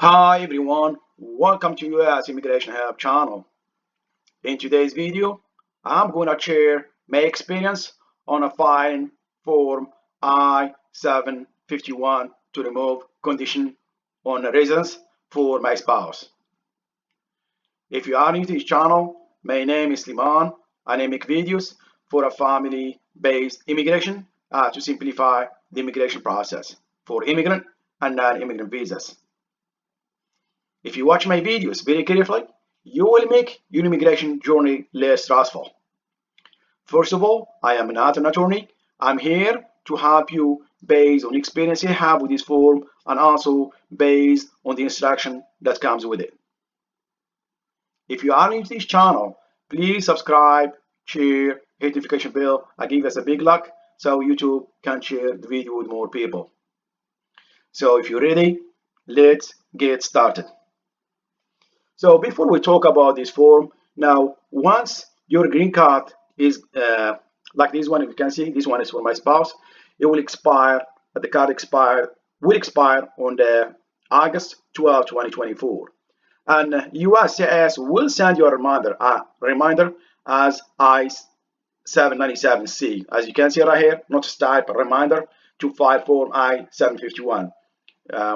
Hi everyone, welcome to US Immigration Help channel. In today's video, I'm going to share my experience on a filing form I-751 to remove condition on residence for my spouse. If you are new to this channel, my name is Liman and I make videos for a family-based immigration to simplify the immigration process for immigrant and non-immigrant visas. If you watch my videos very carefully, you will make your immigration journey less stressful. First of all, I am not an attorney. I'm here to help you based on the experience you have with this form and also based on the instruction that comes with it. If you are new to this channel, please subscribe, share, hit the notification bell, and give us a big like so YouTube can share the video with more people. So if you're ready, let's get started. So before we talk about this form, now once your green card is like this one, if you can see, this one is for my spouse. It will expire. The card will expire on the August 12, 2024, and USCIS will send you a reminder as I-797C. As you can see right here, notice type a reminder to file form I-751.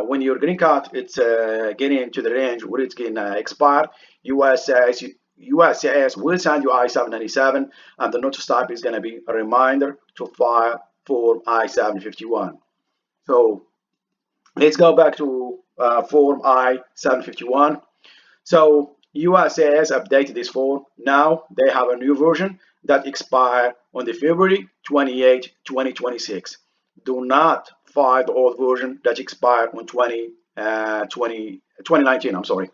When your green card it's getting into the range where it's getting expired, USCIS will send you I-797, and the notice type is going to be a reminder to file form I-751. So let's go back to form I-751. So USCIS updated this form. Now they have a new version that expired on the February 28, 2026. Do not file the old version that expired on 2019. I'm sorry.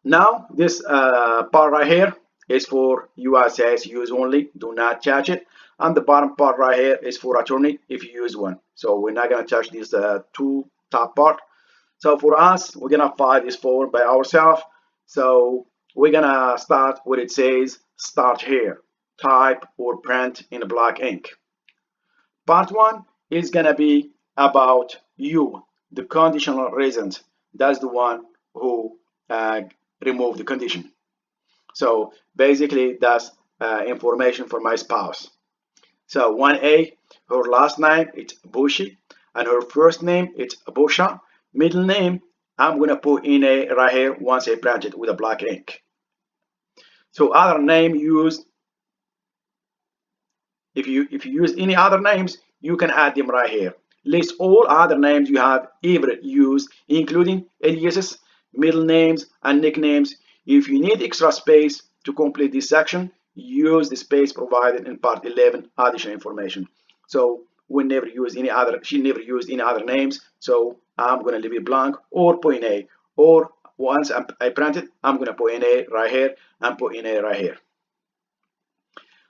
Now this part right here is for USCIS use only. Do not touch it. And the bottom part right here is for attorney if you use one. So we're not going to touch this two top part. So for us, we're gonna file this form by ourselves. So we're gonna start what it says, start here, type or print in black ink. Part one is gonna be about you, the conditional resident. That's the one who removed the condition. So basically that's information for my spouse. So 1A, her last name it's Bushi and her first name it's Busha. Middle name, I'm going to put in a right here once I print it with a black ink. So other name used, if you use any other names, you can add them right here. List all other names you have ever used, including aliases, middle names, and nicknames. If you need extra space to complete this section, use the space provided in part 11, additional information. So we never use any other, she never used any other names, so I'm going to leave it blank or put in a, or once I print it, I'm going to put in a right here and put in a right here.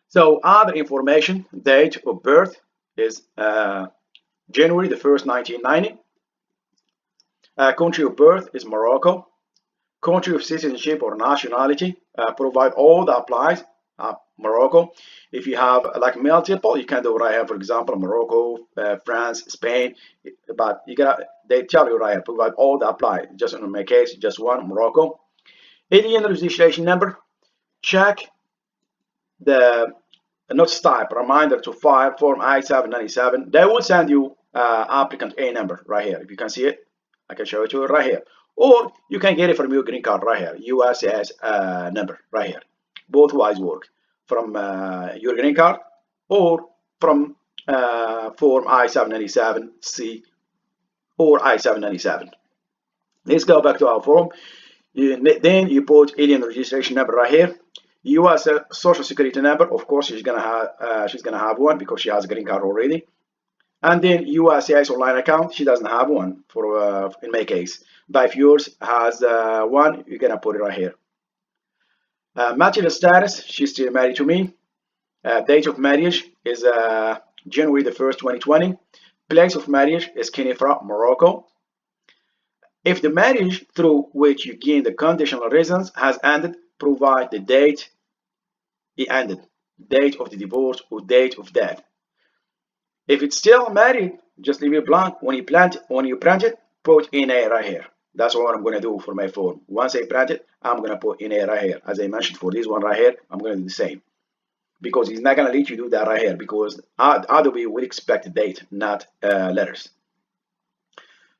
So other information, date of birth is January the 1st, 1990. Country of birth is Morocco. Country of citizenship or nationality, provide all that applies. Morocco. If you have like multiple, you can do right here, for example, Morocco, France, Spain, but they tell you right here, provide all that apply. Just in my case, just one, Morocco. Alien registration number, check the notice type, reminder to file form I-797. They will send you applicant A number right here. If you can see it, I can show it to you right here. Or you can get it from your green card right here, USCIS number right here. Both ways work, from your green card or from form I-797C or I-797. Let's go back to our form. Then you put alien registration number right here. U.S. Social Security number, of course, she's gonna have one because she has a green card already. And then USCIS online account, she doesn't have one for in my case. But if yours has one, you're gonna put it right here. Marital status, she's still married to me. Date of marriage is January the 1st, 2020. Place of marriage is Kenifra, Morocco. If the marriage through which you gain the conditional residence has ended, provide the date it ended, date of the divorce or date of death. If it's still married, just leave it blank. When you print it, put in A right here. That's what I'm going to do for my form. Once I print it, I'm going to put in A right here. As I mentioned for this one right here, I'm going to do the same. Because he's not going to let you do that right here, because Adobe would expect date, not letters.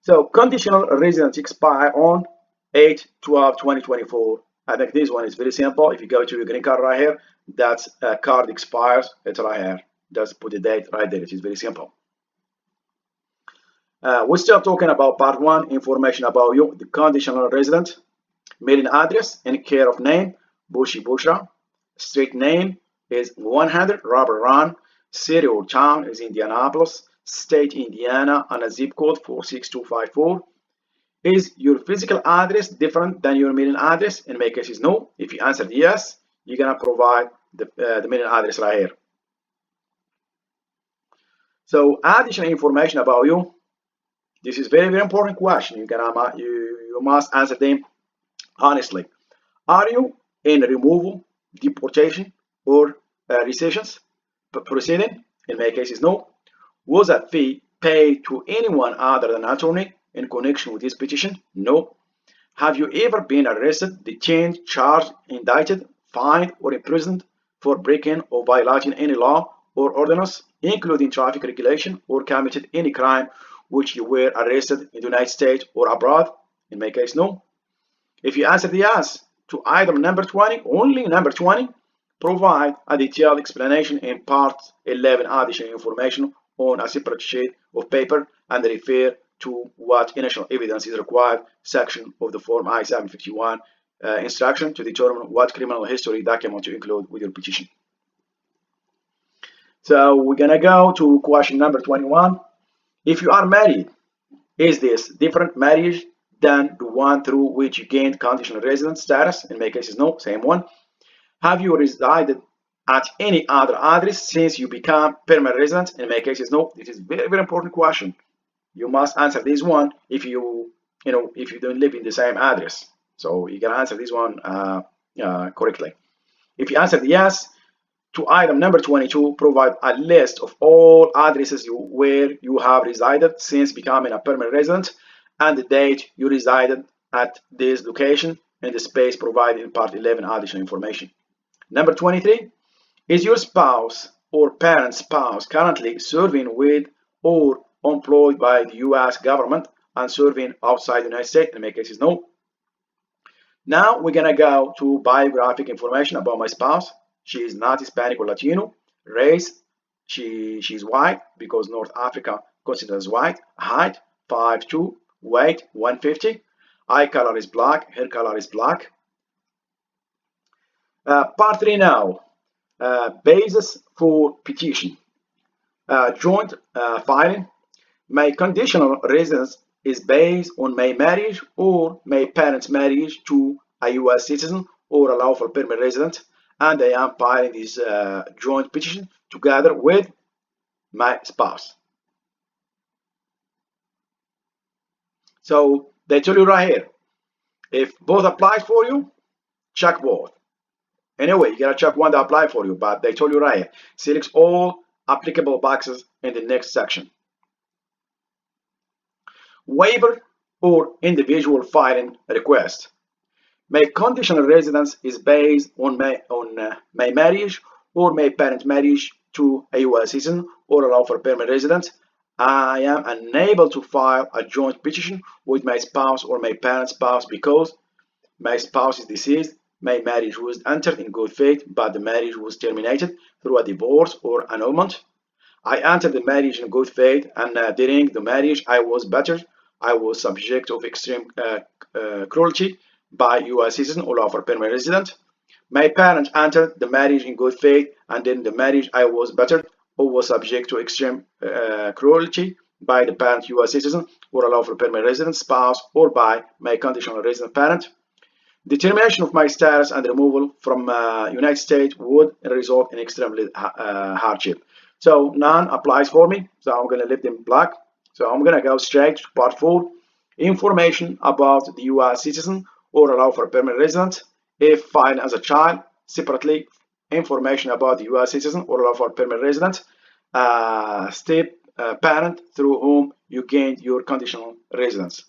So conditional residence expire on 8/12/2024. I think this one is very simple. If you go to your green card right here, that card expires. It's right here. Just put the date right there. It is very simple. We're still talking about part one, information about you, the conditional resident, mailing address and care of name, Bushi Bushra. Street name is 100 Robert Run. City or town is Indianapolis. State Indiana, and a zip code 46254. Is your physical address different than your mailing address? In my case, is no. If you answered yes, you're gonna provide the mailing address right here. So additional information about you. This is very important question. You must answer them honestly. Are you in removal, deportation, or rescissions proceeding? In my case, is no. Was a fee paid to anyone other than attorney in connection with this petition? No. Have you ever been arrested, detained, charged, indicted, fined, or imprisoned for breaking or violating any law or ordinance, including traffic regulation, or committed any crime which you were arrested in the United States or abroad? In my case, no. If you answered yes to item number 20, only number 20, provide a detailed explanation in part 11 additional information on a separate sheet of paper and refer to what initial evidence is required section of the form I-751 instruction to determine what criminal history document to include with your petition. So we're gonna go to question number 21. If you are married, is this different marriage than the one through which you gained conditional residence status? In my case, is no, same one. Have you resided at any other address since you become permanent resident? In my case, is no. This is very, very important question. You must answer this one if you don't live in the same address. So you can answer this one correctly. If you answered yes to item number 22, provide a list of all addresses where you have resided since becoming a permanent resident and the date you resided at this location in the space provided in part 11 additional information. Number 23, is your spouse or parent spouse currently serving with or employed by the U.S. government and serving outside the United States? In my case, is no. Now we're gonna go to biographic information about my spouse. She is not Hispanic or Latino. Race, she's white because North Africa considers white. Height, 5'2". Weight, 150. Eye color is black. Hair color is black. Part 3 now. Basis for petition. Joint filing. My conditional residence is based on my marriage or my parents' marriage to a U.S. citizen or a lawful permanent resident, and I am filing this joint petition together with my spouse. So they tell you right here, if both applies for you, check both. Anyway, you gotta check one that apply for you, but they told you right here, select all applicable boxes in the next section. Waiver or individual filing request. My conditional residence is based on my marriage or my parent marriage to a U.S. citizen or a lawful permanent resident. I am unable to file a joint petition with my spouse or my parent spouse because my spouse is deceased. My marriage was entered in good faith, but the marriage was terminated through a divorce or annulment. I entered the marriage in good faith, and during the marriage I was battered. I was subject of extreme cruelty by U.S. citizen or lawful permanent resident. My parents entered the marriage in good faith, and in the marriage I was battered or was subject to extreme cruelty by the parent U.S. citizen or a lawful permanent resident spouse or by my conditional resident parent. Determination of my status and removal from United States would result in extremely hardship. So none applies for me. So I'm going to leave them blank. So I'm going to go straight to part 4. Information about the U.S. citizen or allow for permanent resident if filed as a child. Separately, information about the U.S. citizen or allow for permanent resident. Step parent through whom you gained your conditional residence.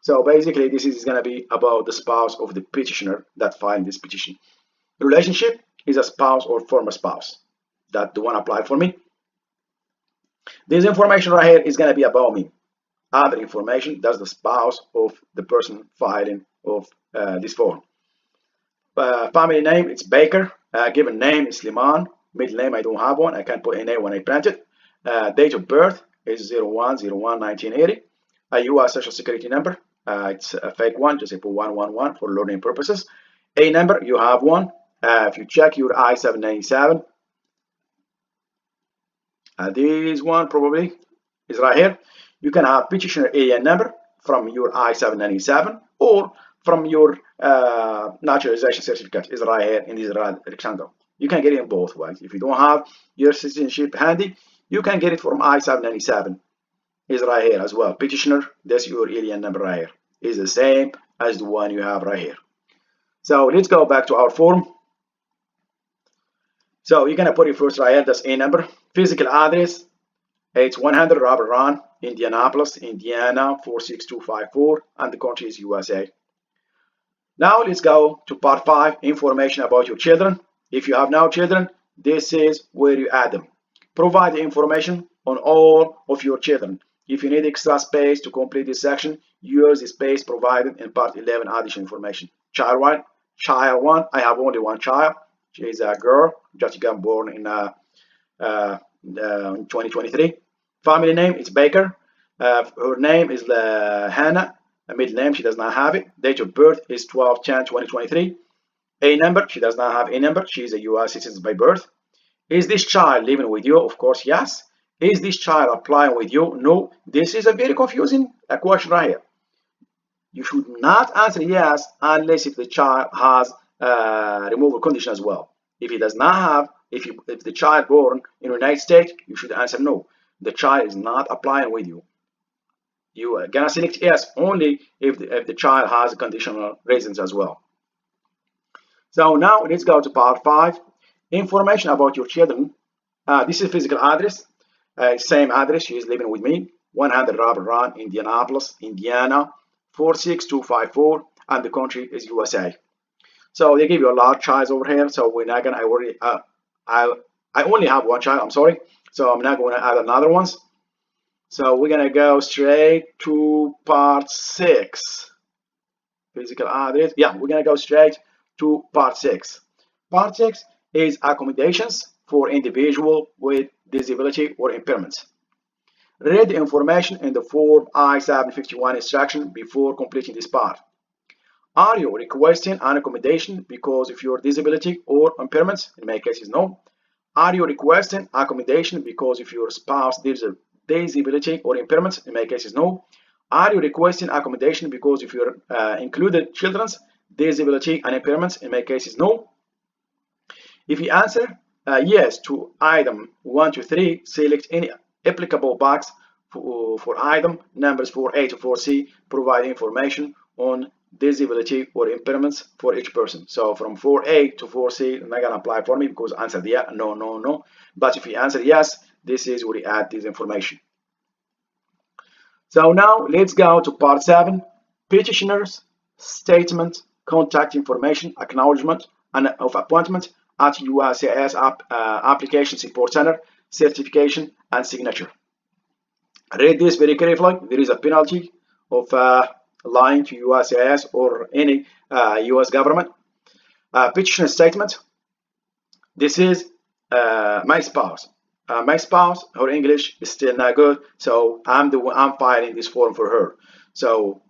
So basically, this is going to be about the spouse of the petitioner that filed this petition. Relationship is a spouse or former spouse that the one applied for me. This information right here is going to be about me. Other information, that's the spouse of the person filing of this form. Family name, it's Baker. Given name is Liman. Middle name, I don't have one. I can't put a name when I print it. Date of birth is 01/01/1980. A US Social Security number. It's a fake one, just put 111 for learning purposes. A number, you have one. If you check your I-797, this one probably is right here. You can have petitioner AN number from your I-797 or from your naturalization certificate is right here in this rectangle. You can get it in both ways. If you don't have your citizenship handy, you can get it from I-797. Is right here as well. Petitioner, that's your alien number right here. Is the same as the one you have right here. So let's go back to our form. So you're gonna put it first right here. That's a number. Physical address. It's 100 Robert Run, Indianapolis, Indiana 46254, and the country is USA. Now let's go to part 5, information about your children. If you have no children, this is where you add them. Provide the information on all of your children. If you need extra space to complete this section, use the space provided in part 11 additional information. Child 1, I have only one child. She is a girl, just got born in 2023. Family name is Baker. Her name is Hannah. A middle name, she does not have it. Date of birth is 12/10/2023. A number, she does not have a number. She is a US citizen by birth. Is this child living with you? Of course, yes. Is this child applying with you? No. This is a very confusing question right here. You should not answer yes unless if the child has a removal condition as well. If he does not have, if the child born in the United States, you should answer no. The child is not applying with you. You are gonna select yes only if the child has a conditional residence as well. So now let's go to part 5. Information about your children. This is physical address. Same address. She is living with me. 100 Robert Run, Indianapolis, Indiana 46254, and the country is USA. So they give you a lot of childs over here. So we're not gonna. I only have one child. I'm sorry. So I'm not going to add another ones. So we're gonna go straight to part 6. Physical address. Yeah, we're gonna go straight to part 6. Part 6 is accommodations for individual with disability or impairments. Read the information in the form I-751 instruction before completing this part. Are you requesting an accommodation because of your disability or impairments? In my case, is no. Are you requesting accommodation because of your spouse disability or impairments? In my case, is no. Are you requesting accommodation because of your included children's disability and impairments? In my case, is no. If you answer yes to item 1 to 3, select any applicable box for item numbers 4A to 4C. Provide information on disability or impairments for each person. So from 4A to 4C, not gonna apply for me because I answered yeah, no, no, no. But if you answer yes, this is where you add this information. So now let's go to part 7, petitioner's statement, contact information, acknowledgement and of appointment at USCIS Application Support Center, certification and signature. Read this very carefully. There is a penalty of lying to USCIS or any US government. Petitioner statement. This is my spouse. My spouse, her English is still not good, so I'm filing this form for her. So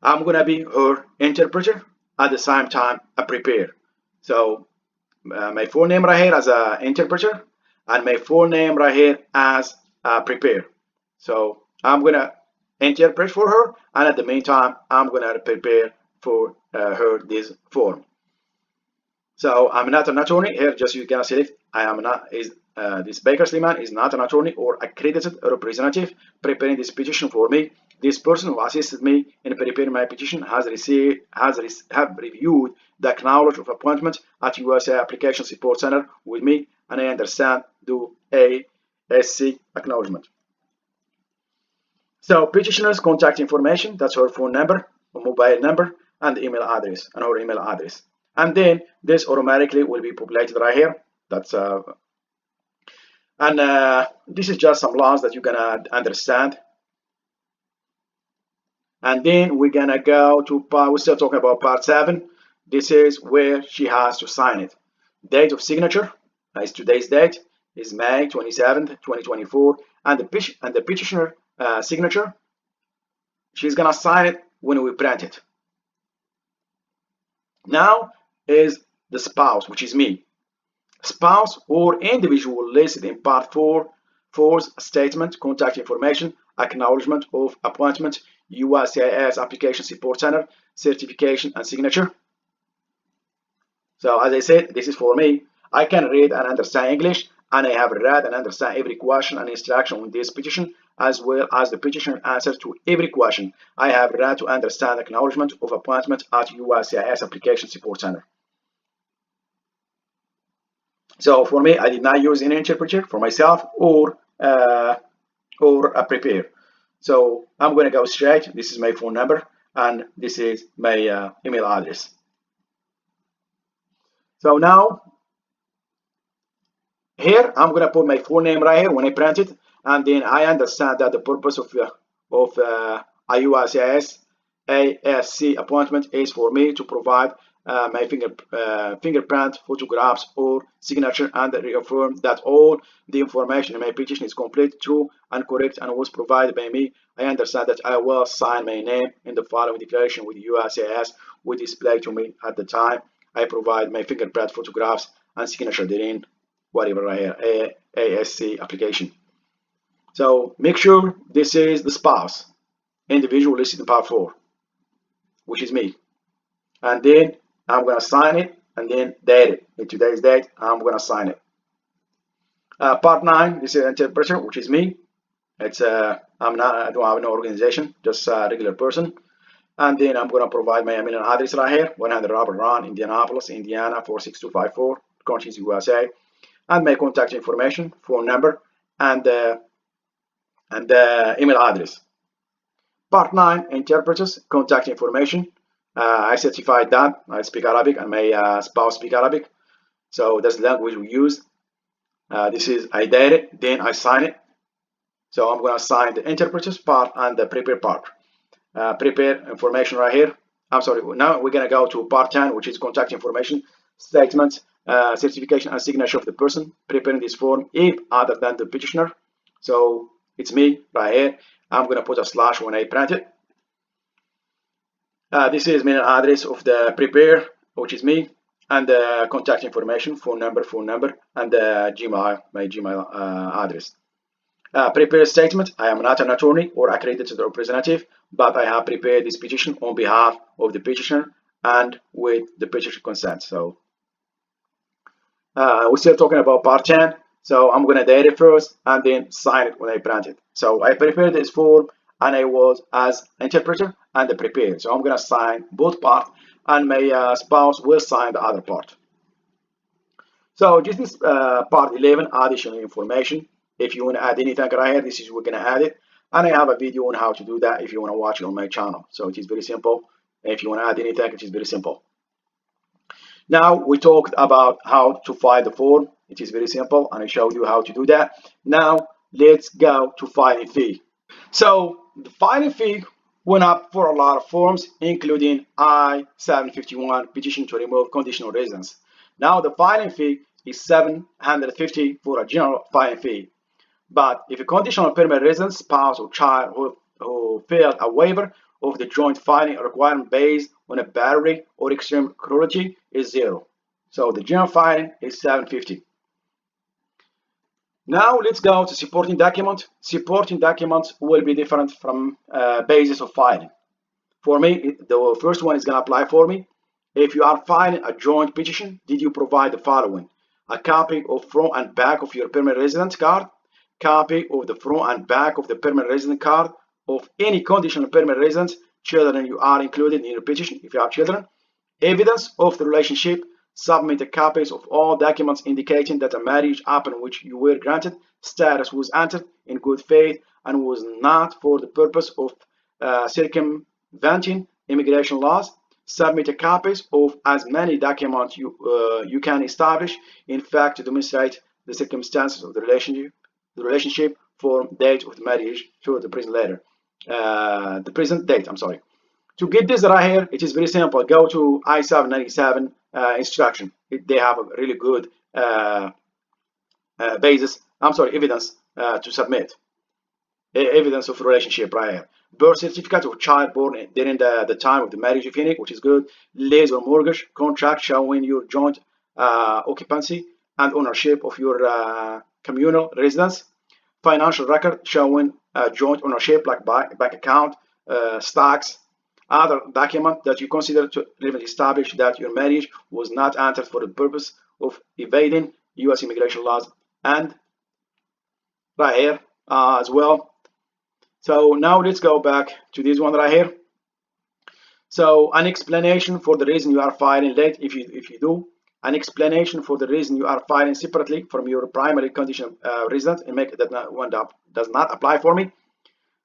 I'm gonna be her interpreter at the same time I prepare. So my full name right here as an interpreter and my full name right here as prepare. So I'm gonna interpret for her, and at the meantime I'm gonna prepare for her this form. So I'm not an attorney here, just you can select I am not this Baker Sliman is not an attorney or accredited representative preparing this petition for me. This person who assisted me in preparing my petition have reviewed the acknowledgement of appointment at USA Application Support Center with me, and I understand the ASC acknowledgement. So petitioner's contact information, that's her phone number, mobile number, and email address, and her email address. And then this automatically will be populated right here. That's this is just some laws that you're gonna understand. And then we're gonna go to part, we're still talking about part 7. This is where she has to sign it. Date of signature is today's date, is May 27th, 2024, and the petitioner signature, she's gonna sign it when we print it. Now is the spouse, which is me. Spouse or individual listed in part 4's statement, contact information, acknowledgement of appointment, USCIS application support center, certification and signature. So as I said, this is for me. I can read and understand English, and I have read and understand every question and instruction on this petition, as well as the petitioner answers to every question. I have read to understand acknowledgement of appointment at USCIS application support center. So for me, I did not use any interpreter for myself or a prepare. So I'm going to go straight. This is my phone number, and this is my email address. So now here I'm going to put my full name right here when I print it, and then I understand that the purpose of USCIS ASC appointment is for me to provide my fingerprint photographs or signature and reaffirm that all the information in my petition is complete, true, and correct and was provided by me. I understand that I will sign my name in the following declaration with USCIS will display to me at the time I provide my fingerprint photographs and signature therein, whatever right here, ASC application. So make sure this is the spouse, individual listed in part 4, which is me. And then I'm going to sign it and then date it. In today's date, I'm going to sign it. Part 9, this is interpreter, which is me. It's I don't have no organization, just a regular person. And then I'm going to provide my email address right here, 100 Robert Run, Indianapolis, Indiana 46254, countries USA, and my contact information, phone number, and email address. Part 9, interpreters, contact information. I certified that I speak Arabic and my spouse speak Arabic, so that's the language we use. This is I date it, then I sign it. So I'm going to sign the interpreters part and the prepare part. Prepare information right here. I'm sorry. Now we're going to go to part 10, which is contact information, statement, certification and signature of the person preparing this form, if other than the petitioner. So it's me right here. I'm going to put a slash when I print it. This is mail address of the prepare, which is me, and the contact information, phone number, and the Gmail, my Gmail address. Prepare statement. I am not an attorney or accredited representative, but I have prepared this petition on behalf of the petitioner and with the petitioner consent. So we're still talking about part 10. So I'm going to date it first and then sign it when I print it. So I prepared this form and I was as interpreter and the prepare. So I'm going to sign both parts and my spouse will sign the other part. So this is part 11, additional information. If you want to add anything right here, this is we're going to add it. And I have a video on how to do that if you want to watch it on my channel. So it is very simple. If you want to add anything, it is very simple. Now we talked about how to file the form. It is very simple and I showed you how to do that. Now let's go to filing fee. So the filing fee went up for a lot of forms, including I-751 petition to remove conditional residence. Now the filing fee is $750 for a general filing fee. But if a conditional permanent resident, spouse or child who failed a waiver of the joint filing requirement based on a battery or extreme cruelty is $0. So the general filing is $750. Now let's go to supporting document. Supporting documents will be different from basis of filing. For me, the first one is going to apply for me. If you are filing a joint petition, did you provide the following? A copy of front and back of your permanent resident card, copy of the front and back of the permanent resident card of any conditional permanent residence, children you are included in your petition if you have children, evidence of the relationship, submit copies of all documents indicating that a marriage upon which you were granted status was entered in good faith and was not for the purpose of circumventing immigration laws. Submit a copies of as many documents you can establish, in fact, to demonstrate the circumstances of the relationship, form, date of the marriage to the present letter, the present date. I'm sorry. To get this right here, it is very simple. Go to I-797 instruction. They have a really good evidence to submit. Evidence of relationship right here. Birth certificate of child born during the time of the marriage, if any, which is good. Lease or mortgage contract showing your joint occupancy and ownership of your communal residence. Financial record showing joint ownership like bank account, stocks. Other document that you consider to establish that your marriage was not entered for the purpose of evading U.S. immigration laws, and right here as well. So now let's go back to this one right here. So an explanation for the reason you are filing late, if you do, an explanation for the reason you are filing separately from your primary condition resident, and make that one does not apply for me.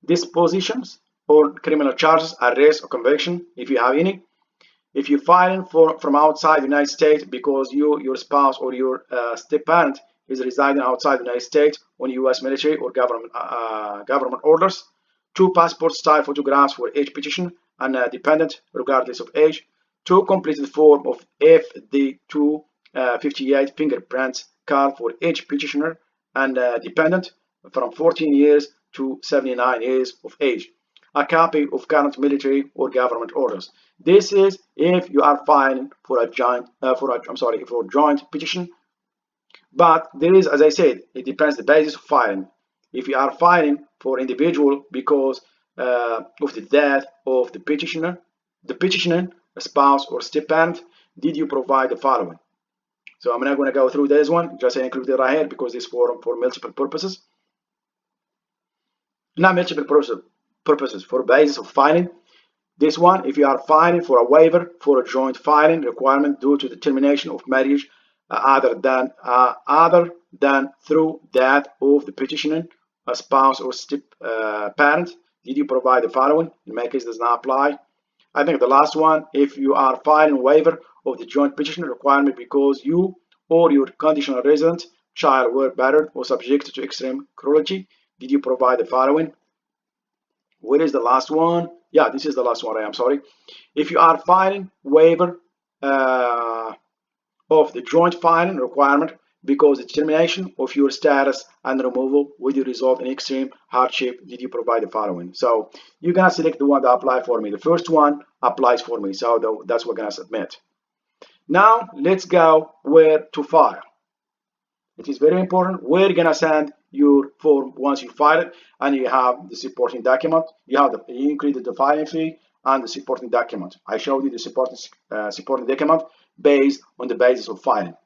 Dispositions or criminal charges, arrest or conviction, if you have any. If you filing from outside the United States because your spouse or your step parent is residing outside the United States on U.S. military or government orders. 2 passport style photographs for each petition and dependent, regardless of age. 2 completed form of FD 258 fingerprints card for each petitioner and dependent from 14 years to 79 years of age. A copy of current military or government orders. This is if you are filing for a joint petition. But there is, as I said, it depends the basis of filing. If you are filing for individual because of the death of the petitioner, a spouse or step parent, did you provide the following? So I'm not going to go through this one, just include it right here because this for multiple purposes. Not multiple purposes, for basis of filing. This one, if you are filing for a waiver for a joint filing requirement due to the termination of marriage other than through that of the petitioner, a spouse or step parent, did you provide the following? In my case, does not apply. I think the last one, if you are filing waiver of the joint petition requirement because you or your conditional resident child were battered or subjected to extreme cruelty, did you provide the following? Where is the last one? Yeah, this is the last one. I am sorry. If you are filing waiver of the joint filing requirement because the termination of your status and removal would result in extreme hardship, did you provide the following? So you're gonna select the one that applies for me. The first one applies for me, so that's what we're gonna submit. Now let's go where to file. It is very important. We're gonna send your form once you file it, and you have the supporting document. You included the filing fee and the supporting document. I showed you the supporting document based on the basis of filing.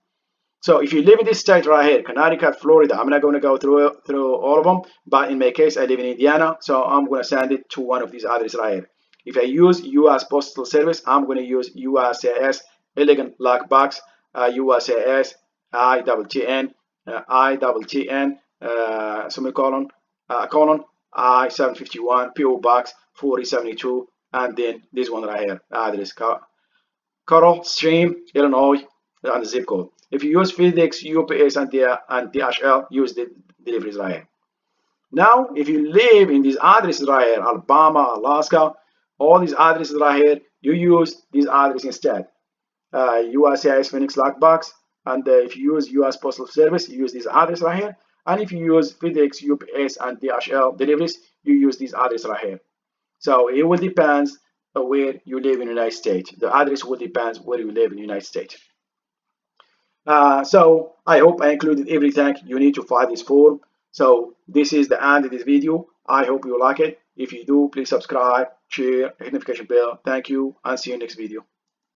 So if you live in this state right here, Connecticut, Florida, I'm not going to go through all of them, but in my case, I live in Indiana, so I'm going to send it to one of these addresses right here. If I use U.S. Postal Service, I'm going to use USAS Elegant Lockbox, USAS I-751, semicolon, colon, I-751, PO Box 4072, and then this one right here, address, Coral Stream, Illinois, and the zip code. If you use FedEx, UPS, and DHL, use the deliveries right here. Now, if you live in these addresses right here, Alabama, Alaska, all these addresses right here, you use these addresses instead. USCIS Phoenix Lockbox, and if you use US Postal Service, you use this address right here. And if you use FedEx, UPS, and DHL deliveries, you use this address right here. So it will depend where you live in the United States. The address will depend where you live in the United States. So I hope I included everything you need to file this form. So this is the end of this video. I hope you like it. If you do, please subscribe, share, hit notification bell. Thank you, and see you in next video.